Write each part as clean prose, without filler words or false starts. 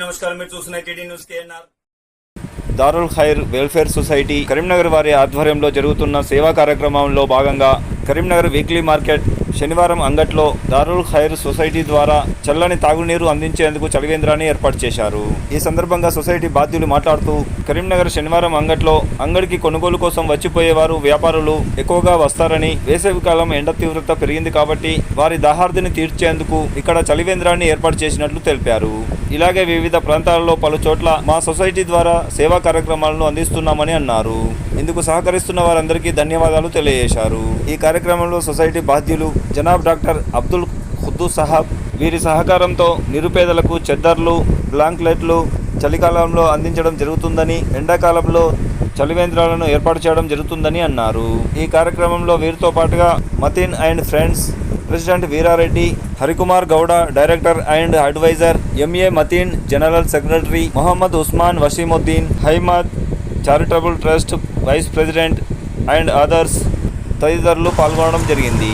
నమస్కారం. మీరు చూస్తున్న TD news KNR. Darul Khair welfare society Karimnagar వారి ఆధ్వర్యంలో జరుగుతున్న సేవా కార్యక్రమంలో భాగంగా కరీంనగర్ వీక్లీ మార్కెట్ శనివారం అంగట్లో దారుల్ ఖైర్ సొసైటీ ద్వారా చల్లని తాగునీరు అందించేందుకు చలివేంద్రాన్ని ఏర్పాటు చేశారు. ఈ సందర్భంగా సొసైటీ బాధ్యులు మాట్లాడుతూ కరీంనగర్ శనివారం అంగడికి కొనుగోలు కోసం వచ్చిపోయేవారు వ్యాపారులు ఎక్కువగా వస్తారని, వేసవికాలం ఎండ తీవ్రత పెరిగింది కాబట్టి వారి దాహార్తిని తీర్చేందుకు ఇక్కడ చలివేంద్రాన్ని ఏర్పాటు చేసినట్లు తెలిపారు. ఇలాగే వివిధ ప్రాంతాలలో పలు చోట్ల మా సొసైటీ ద్వారా సేవా కార్యక్రమాలను అందిస్తున్నామని అన్నారు. ఇందుకు సహకరిస్తున్న వారందరికీ ధన్యవాదాలు తెలియజేశారు. ఈ కార్యక్రమంలో సొసైటీ బాధ్యులు జనాబ్ డాక్టర్ అబ్దుల్ ఖుద్దూస్ సాహబ్ వీరి సహకారంతో నిరుపేదలకు చెద్దర్లు, బ్లాంకెట్లు చలికాలంలో అందించడం జరుగుతుందని, ఎండాకాలంలో చలివేంద్రాలను ఏర్పాటు చేయడం జరుగుతుందని అన్నారు. ఈ కార్యక్రమంలో వీరితో పాటుగా Matin and friends president Veerareddy, Harikumar Gowda director and advisor, MA Matin general secretary, Mohammed Usman Waseemuddin, Haimad charitable trust vice president and others తదితరులు పాల్గొనడం జరిగింది.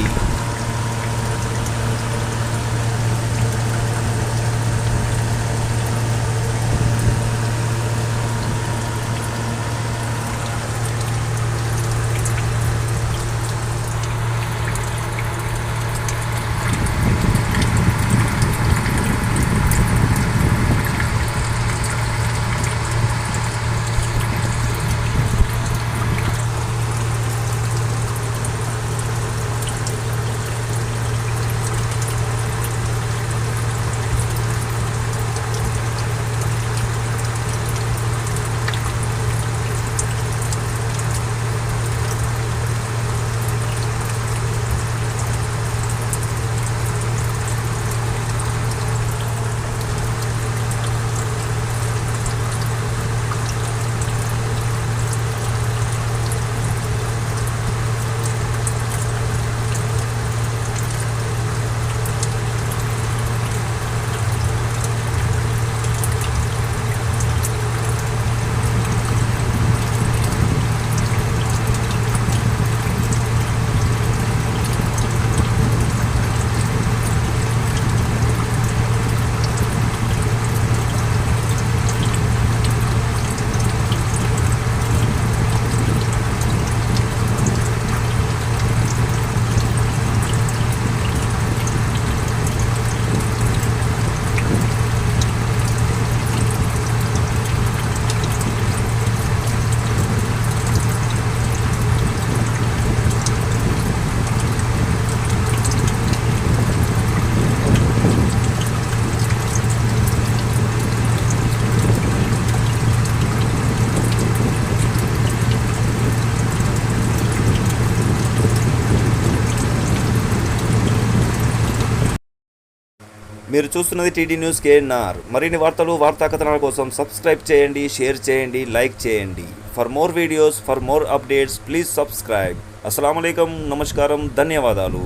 మీరు చూస్తున్నది టీడీ న్యూస్ కేఎన్ఆర్. మరిన్ని వార్తలు, వార్తా కథనాల కోసం సబ్స్క్రైబ్ చేయండి, షేర్ చేయండి, లైక్ చేయండి. For more videos, for more updates please subscribe. అస్సలాము అలైకుం, నమస్కారం, ధన్యవాదాలు.